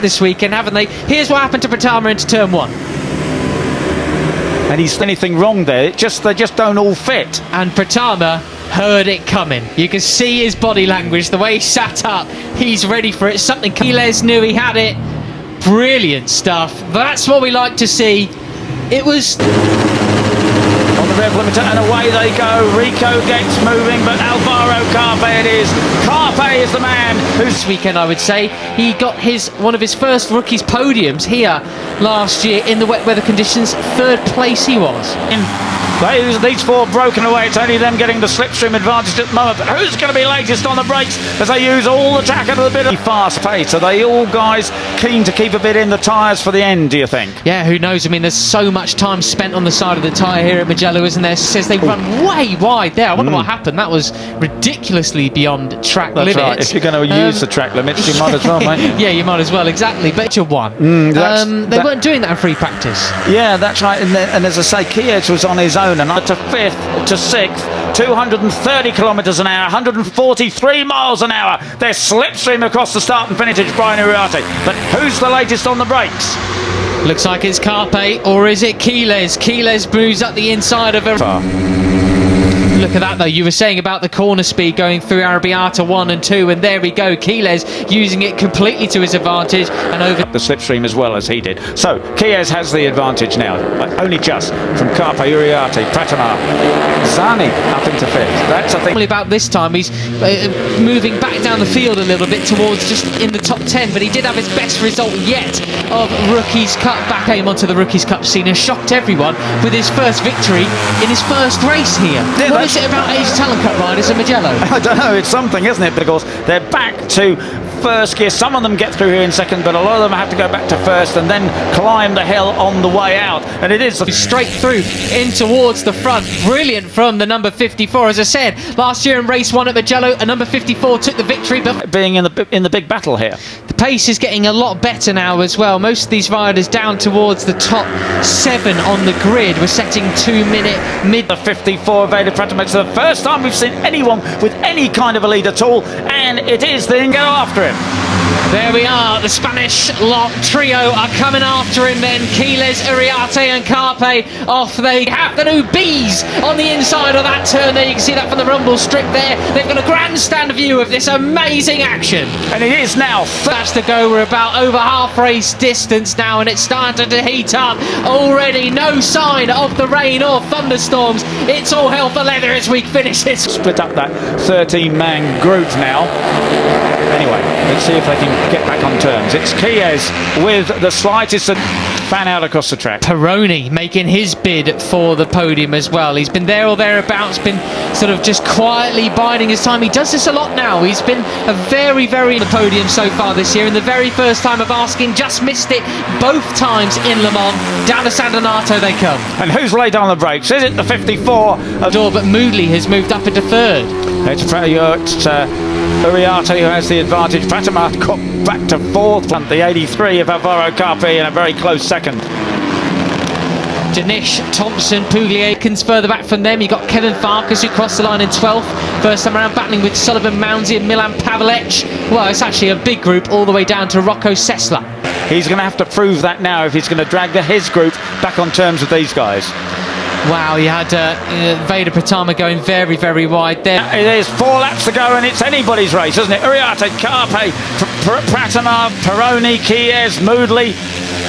this weekend, haven't they? Here's what happened to Pratama into turn one. And he's anything wrong there. They just don't all fit. And Pratama heard it coming. You can see his body language, the way he sat up. He's ready for it. Something Quiles knew he had it. Brilliant stuff. That's what we like to see. It was on the rev limiter, and away they go. Rico gets moving, but Alvaro Carpe it is. Carpe is the man who's... This weekend, I would say, he got one of his first rookies podiums here last year in the wet weather conditions. Third place he was. These four broken away. It's only them getting the slipstream advantage at the moment. But who's going to be latest on the brakes as they use all the tack out of the bit of fast pace? Are they all guys keen to keep a bit in the tyres for the end, do you think? Yeah, who knows? I mean, there's so much time spent on the side of the tyre here at Mugello, isn't there? Says they run way wide there. I wonder what happened. That was ridiculously beyond track limits. That's right. If you're going to use the track limits, you might as well, mate. Yeah, you might as well, exactly. But you won. They weren't doing that in free practice. Yeah, that's right. And as I say, Quiles was on his own. And to 5th to 6th, 230 kilometres an hour, 143 miles an hour. They're slipstream across the start and finish. It's Brian Uriarte. But who's the latest on the brakes? Looks like it's Carpe, or is it Quiles? Quiles moves up the inside of a... Look at that though, you were saying about the corner speed going through Arrabbiata 1 and 2, and there we go, Quiles using it completely to his advantage and over the slipstream as well as he did. So Quiles has the advantage now, but only just from Carpe, Uriarte, Pratama, Zani up into 5th. That's I think about this time he's moving back down the field a little bit towards just in the top 10, but he did have his best result yet of Rookies Cup. Back came onto the Rookies Cup scene and shocked everyone with his first victory in his first race here. Yeah, what is it about Asian Talent Cup riders in Mugello? I don't know, it's something, isn't it? Because they're back to first gear. Some of them get through here in second, but a lot of them have to go back to first and then climb the hill on the way out. And it is straight through in towards the front. Brilliant from the number 54. As I said, last year in race 1 at Mugello, a number 54 took the victory. But being in the big battle here, the pace is getting a lot better now as well. Most of these riders down towards the top 7 on the grid. We're setting 2-minute mid. The 54 Vader Pratama. It's the first time we've seen anyone with any kind of a lead at all, and it is then go after him. There we are, the Spanish trio are coming after him then. Quiles, Uriarte and Carpe off they have. The new bees on the inside of that turn there. You can see that from the rumble strip there. They've got a grandstand view of this amazing action. And it is now. That's to go. We're about over half race distance now, and it's starting to heat up already. No sign of the rain or thunderstorms. It's all hell for leather as we finish this. Split up that 13-man group now. Anyway, let's see if they can get back on terms. It's Quiles with the slightest fan out across the track. Peroni making his bid for the podium as well. He's been there or thereabouts, been sort of just quietly biding his time. He does this a lot now. He's been a very the podium so far this year, and the very first time of asking, just missed it both times in Le Mans. Down to San Donato they come. And who's laid on the brakes? Is it the 54? But Moodley has moved up into 3rd. It's Uriarte who has the advantage. Pratama got back to 4th. The 83 of Alvaro Carpe in a very close 2nd. Janish, Thompson, Pugliakins further back from them. You got Kevin Farkas who crossed the line in 12th. First time around battling with Sullivan Moundsey and Milan Pavlec. Well, it's actually a big group all the way down to Rocco Sesla. He's going to have to prove that now if he's going to drag his group back on terms with these guys. Wow, you had Vader Pratama going very wide there. There's 4 laps to go and it's anybody's race, isn't it? Uriarte, Carpe, Pratama, Peroni, Quiles, Moodley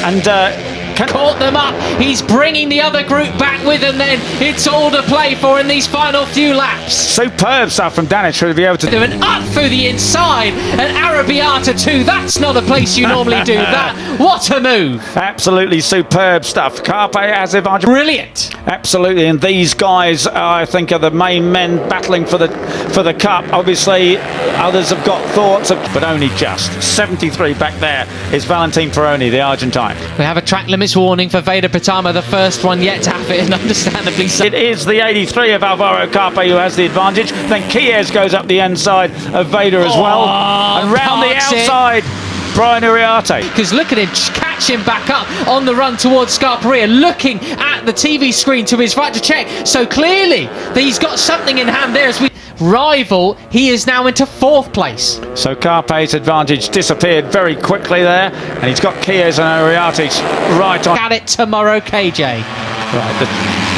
and... caught them up. He's bringing the other group back with him then. It's all to play for in these final few laps. Superb stuff from Danic to be able to do an up through the inside and Arrabbiata 2. That's not a place you normally do that. What a move. Absolutely superb stuff. Carpe has advantage. Brilliant. Absolutely, and these guys I think are the main men battling for the cup. Obviously others have got thoughts but only just. 73 back there is Valentin Peroni, the Argentine. We have a track limits warning for Vader Pratama, the first one yet to have it, and understandably so. It is the 83 of Alvaro Carpe who has the advantage. Then Quiles goes up the inside of Vader as well. And round the outside, Brian Uriarte. Because look at him catching back up on the run towards Scarperia, looking at the TV screen to his right to check. So clearly he's got something in hand there as we rival. He is now into 4th place. So Carpe's advantage disappeared very quickly there, and he's got Chies and Uriarte's right on. At it tomorrow, KJ. Right, the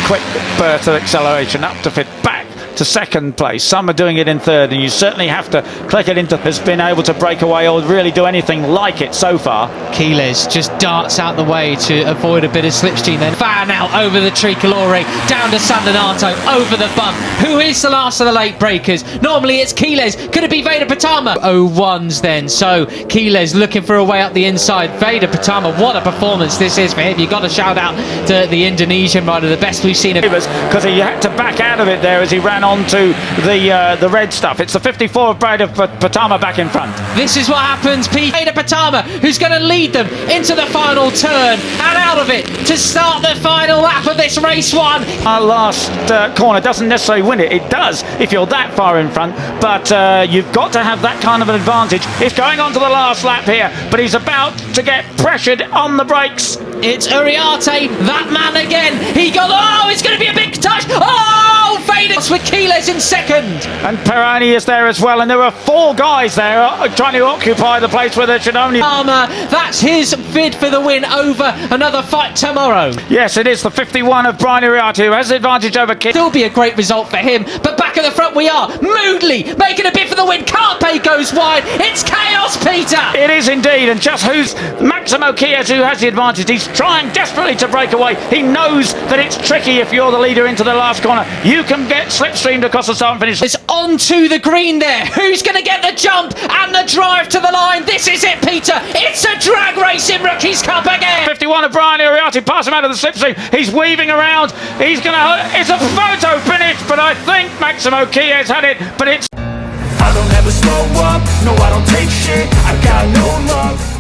quick burst of acceleration up to fit back to 2nd place. Some are doing it in 3rd, and you certainly have to click it into. Has been able to break away or really do anything like it so far. Keeles just darts out the way to avoid a bit of slipstream, then fan out over the Tricolore, down to San Donato, over the bump. Who is the last of the late breakers? Normally it's Keeles. Could it be Veda Pitama? 0-1s then, so Keeles looking for a way up the inside. Veda Pitama, what a performance this is for him. You've got to shout out to the Indonesian rider, the best we've seen. Because he had to back out of it there as he ran onto the red stuff. It's the 54 of Veda Pitama back in front. This is what happens, Veda Pitama, who's going to lead them into the final turn and out of it to start the final lap of this race 1. Our last corner doesn't necessarily win it. It does if you're that far in front, but you've got to have that kind of an advantage. He's going on to the last lap here, but he's about to get pressured on the brakes. It's Uriarte, that man again. He got, oh, it's going to be a big touch. Oh, Veda's with Keeles in 2nd. And Perani is there as well, and there are 4 guys there trying to occupy the place where there should only... That's his bid for the win over another fight tomorrow. Yes, it is the 51 of Brian Uriarte who has the advantage over Keeles. Still be a great result for him, but back at the front we are. Moodley making a bid for the win. Carpe goes wide. It's chaos, Peter. It is indeed, and just who's Maximo Chies who has the advantage. He's trying desperately to break away. He knows that it's tricky if you're the leader into the last corner. You can get slipstreamed across the start and finish. It's onto the green there. Who's going to get the jump and the drive to the line? This is it, Peter. It's a drag race in Rookies Cup again. 51 of Brian Uriarte, pass him out of the slipstream. He's weaving around. He's going to... It's a photo finish, but I think Maximo Chies had it, but it's... I don't ever slow up, no I don't take shit, I got no love.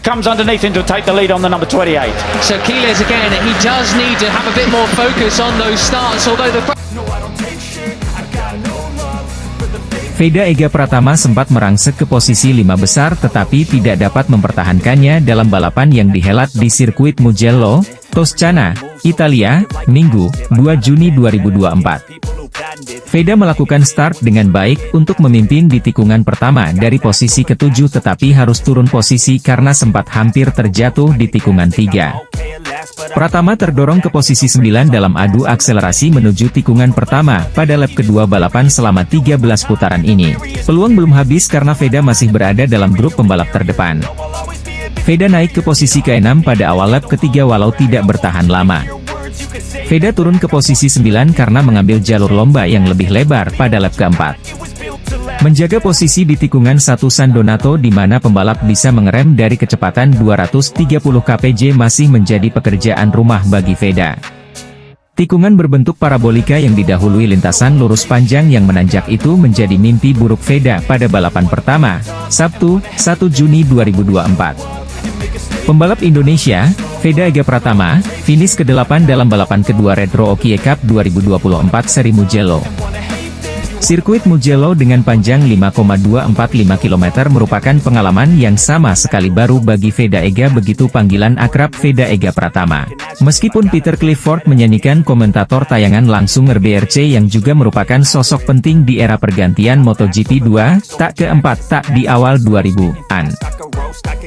Comes underneath him to take the lead on the number 28. So Keeles again, he does need to have a bit more focus on those starts, although the... No I don't take shit, I got no love for the fake. Veda Ega Pratama sempat merangsek ke posisi 5 besar tetapi tidak dapat mempertahankannya dalam balapan yang dihelat di sirkuit Mugello, Toscana, Italia, Minggu, 2 Juni 2024. Veda melakukan start dengan baik untuk memimpin di tikungan pertama dari posisi ke-7 tetapi harus turun posisi karena sempat hampir terjatuh di tikungan 3. Pratama terdorong ke posisi 9 dalam adu akselerasi menuju tikungan pertama pada lap kedua balapan selama 13 putaran ini. Peluang belum habis karena Veda masih berada dalam grup pembalap terdepan. Veda naik ke posisi ke-6 pada awal lap ketiga walau tidak bertahan lama. Veda turun ke posisi 9 karena mengambil jalur lomba yang lebih lebar pada lap keempat. Menjaga posisi di tikungan 1 San Donato di mana pembalap bisa mengerem dari kecepatan 230 kpj masih menjadi pekerjaan rumah bagi Veda. Tikungan berbentuk parabolika yang didahului lintasan lurus panjang yang menanjak itu menjadi mimpi buruk Veda pada balapan pertama, Sabtu, 1 Juni 2024. Pembalap Indonesia, Veda Ega Pratama, finish ke-8 dalam balapan kedua Retro Okie Cup 2024 seri Mugello. Sirkuit Mugello dengan panjang 5,245 km merupakan pengalaman yang sama sekali baru bagi Veda Ega, begitu panggilan akrab Veda Ega Pratama. Meskipun Peter Clifford menyanyikan komentator tayangan langsung RBRC yang juga merupakan sosok penting di era pergantian MotoGP 2, tak keempat tak di awal 2000-an.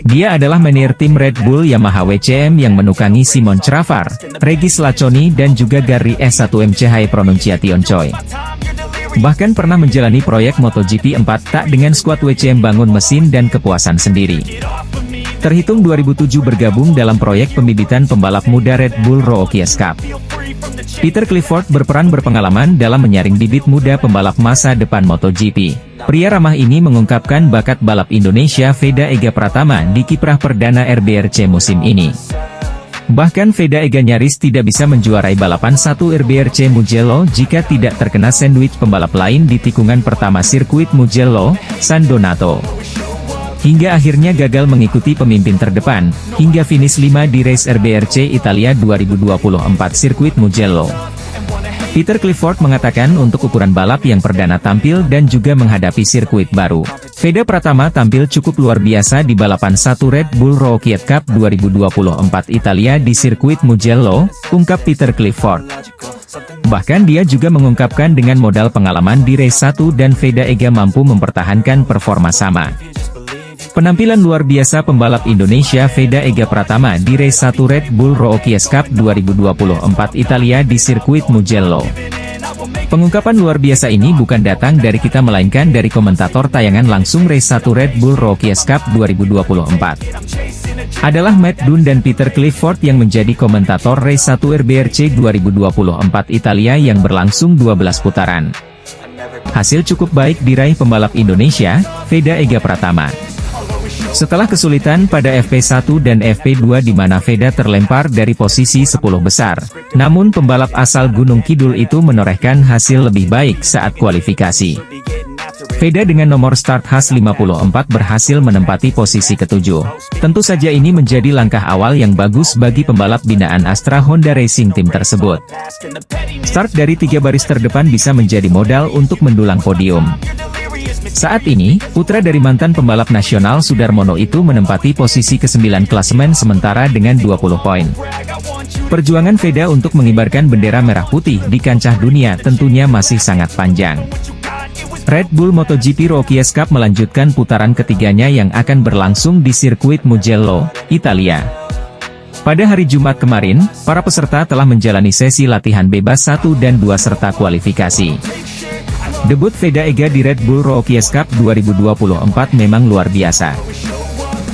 Dia adalah manajer tim Red Bull Yamaha WCM yang menukangi Simon Travar, Regis Laconi dan juga Gary S1MCH Pronunciation Choi. Bahkan pernah menjalani proyek MotoGP 4 tak dengan skuad WCM bangun mesin dan kepuasan sendiri. Terhitung 2007 bergabung dalam proyek pembibitan pembalap muda Red Bull Rookies Cup. Peter Clifford berperan berpengalaman dalam menyaring bibit muda pembalap masa depan MotoGP. Pria ramah ini mengungkapkan bakat balap Indonesia Veda Ega Pratama di kiprah perdana RBRC musim ini. Bahkan Veda Ega nyaris tidak bisa menjuarai balapan 1 RBRC Mugello jika tidak terkena sandwich pembalap lain di tikungan pertama sirkuit Mugello, San Donato. Hingga akhirnya gagal mengikuti pemimpin terdepan, hingga finish 5 di race RBRC Italia 2024 sirkuit Mugello. Peter Clifford mengatakan untuk ukuran balap yang perdana tampil dan juga menghadapi sirkuit baru, Veda Pratama tampil cukup luar biasa di balapan 1 Red Bull Rookie Cup 2024 Italia di sirkuit Mugello, ungkap Peter Clifford. Bahkan dia juga mengungkapkan dengan modal pengalaman di race 1 dan Veda Ega mampu mempertahankan performa sama. Penampilan luar biasa pembalap Indonesia Veda Ega Pratama di race 1 Red Bull Rookie Cup 2024 Italia di sirkuit Mugello. Pengungkapan luar biasa ini bukan datang dari kita melainkan dari komentator tayangan langsung race 1 Red Bull Rookie Cup 2024. Adalah Matt Dunn dan Peter Clifford yang menjadi komentator race 1 RBRC 2024 Italia yang berlangsung 12 putaran. Hasil cukup baik diraih pembalap Indonesia, Veda Ega Pratama. Setelah kesulitan pada FP1 dan FP2 di mana Veda terlempar dari posisi 10 besar, namun pembalap asal Gunung Kidul itu menorehkan hasil lebih baik saat kualifikasi. Veda dengan nomor start H54 berhasil menempati posisi ke-7. Tentu saja ini menjadi langkah awal yang bagus bagi pembalap binaan Astra Honda Racing Team tersebut. Start dari 3 baris terdepan bisa menjadi modal untuk mendulang podium. Saat ini, putra dari mantan pembalap nasional Sudarmono itu menempati posisi ke-9 klasemen sementara dengan 20 poin. Perjuangan Veda untuk mengibarkan bendera merah putih di kancah dunia tentunya masih sangat panjang. Red Bull MotoGP Rookie Cup melanjutkan putaran ketiganya yang akan berlangsung di sirkuit Mugello, Italia. Pada hari Jumat kemarin, para peserta telah menjalani sesi latihan bebas 1 dan 2 serta kualifikasi. Debut Veda Ega di Red Bull Rookie Cup 2024 memang luar biasa.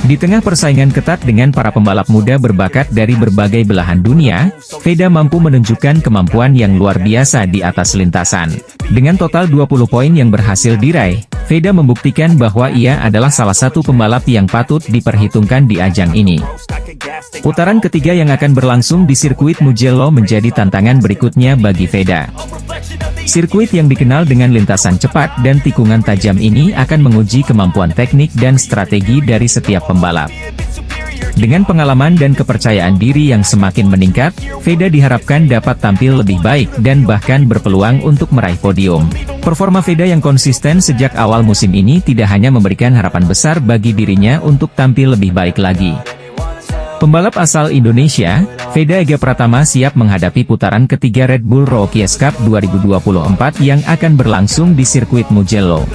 Di tengah persaingan ketat dengan para pembalap muda berbakat dari berbagai belahan dunia, Veda mampu menunjukkan kemampuan yang luar biasa di atas lintasan. Dengan total 20 poin yang berhasil diraih, Veda membuktikan bahwa ia adalah salah satu pembalap yang patut diperhitungkan di ajang ini. Putaran ketiga yang akan berlangsung di sirkuit Mugello menjadi tantangan berikutnya bagi Veda. Sirkuit yang dikenal dengan lintasan cepat dan tikungan tajam ini akan menguji kemampuan teknik dan strategi dari setiap pembalap. Dengan pengalaman dan kepercayaan diri yang semakin meningkat, Veda diharapkan dapat tampil lebih baik dan bahkan berpeluang untuk meraih podium. Performa Veda yang konsisten sejak awal musim ini tidak hanya memberikan harapan besar bagi dirinya untuk tampil lebih baik lagi. Pembalap asal Indonesia, Veda Ega Pratama siap menghadapi putaran ketiga Red Bull Rookie Cup 2024 yang akan berlangsung di sirkuit Mugello.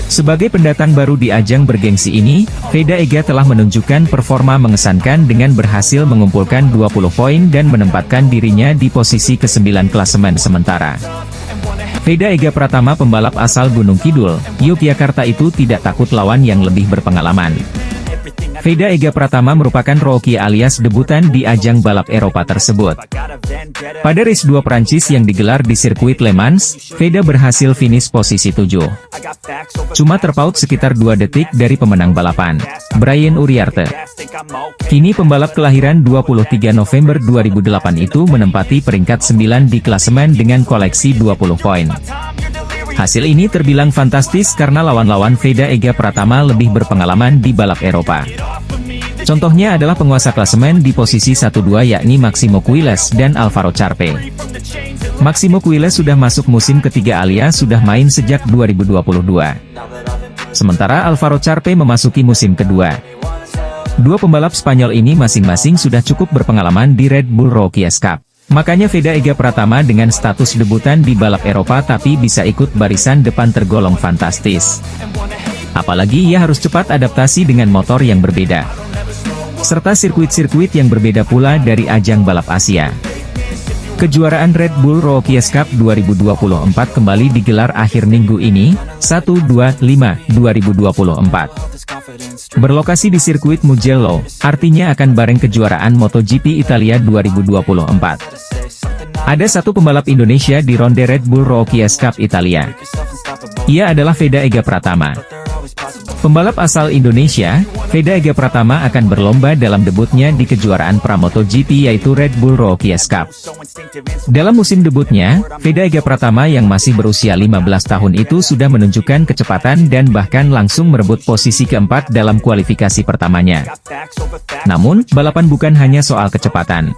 Sebagai pendatang baru di ajang bergengsi ini, Veda Ega telah menunjukkan performa mengesankan dengan berhasil mengumpulkan 20 poin dan menempatkan dirinya di posisi ke-9 klasemen sementara. Veda Ega Pratama pembalap asal Gunung Kidul, Yogyakarta itu tidak takut lawan yang lebih berpengalaman. Veda Ega Pratama merupakan rookie alias debutan di ajang balap Eropa tersebut. Pada race 2 Prancis yang digelar di sirkuit Le Mans, Veda berhasil finish posisi 7. Cuma terpaut sekitar 2 detik dari pemenang balapan, Brian Uriarte. Kini pembalap kelahiran 23 November 2008 itu menempati peringkat 9 di klasemen dengan koleksi 20 poin. Hasil ini terbilang fantastis karena lawan-lawan Veda Ega Pratama lebih berpengalaman di balap Eropa. Contohnya adalah penguasa klasemen di posisi 1-2 yakni Maximo Quiles dan Alvaro Charpe. Maximo Quiles sudah masuk musim ketiga alias sudah main sejak 2022. Sementara Alvaro Charpe memasuki musim kedua. Dua pembalap Spanyol ini masing-masing sudah cukup berpengalaman di Red Bull Rookie Cup. Makanya Veda Ega Pratama dengan status debutan di balap Eropa tapi bisa ikut barisan depan tergolong fantastis. Apalagi ia harus cepat adaptasi dengan motor yang berbeda. Serta sirkuit-sirkuit yang berbeda pula dari ajang balap Asia. Kejuaraan Red Bull Rookie Cup 2024 kembali digelar akhir minggu ini, 1-2-5-2024. Berlokasi di sirkuit Mugello, artinya akan bareng kejuaraan MotoGP Italia 2024. Ada satu pembalap Indonesia di ronde Red Bull Rookie Cup Italia. Ia adalah Veda Ega Pratama. Pembalap asal Indonesia, Veda Ega Pratama akan berlomba dalam debutnya di kejuaraan pra-MotoGP yaitu Red Bull Rookie Cup. Dalam musim debutnya, Veda Ega Pratama yang masih berusia 15 tahun itu sudah menunjukkan kecepatan dan bahkan langsung merebut posisi keempat dalam kualifikasi pertamanya. Namun, balapan bukan hanya soal kecepatan.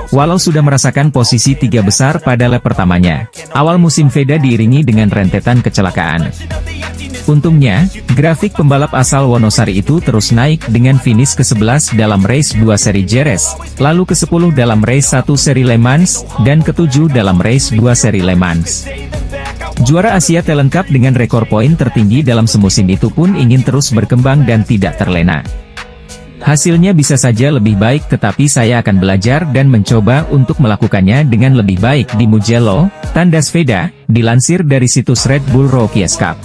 Walau sudah merasakan posisi 3 besar pada lap pertamanya, awal musim Veda diiringi dengan rentetan kecelakaan. Untungnya, grafik pembalap asal Wonosari itu terus naik dengan finish ke-11 dalam race 2 seri Jerez, lalu ke-10 dalam race 1 seri Le Mans, dan ke-7 dalam race 2 seri Le Mans. Juara Asia Talent Cup dengan rekor poin tertinggi dalam semusim itu pun ingin terus berkembang dan tidak terlena. Hasilnya bisa saja lebih baik, tetapi saya akan belajar dan mencoba untuk melakukannya dengan lebih baik di Mugello, tandas Veda, dilansir dari situs Red Bull Rookies Cup.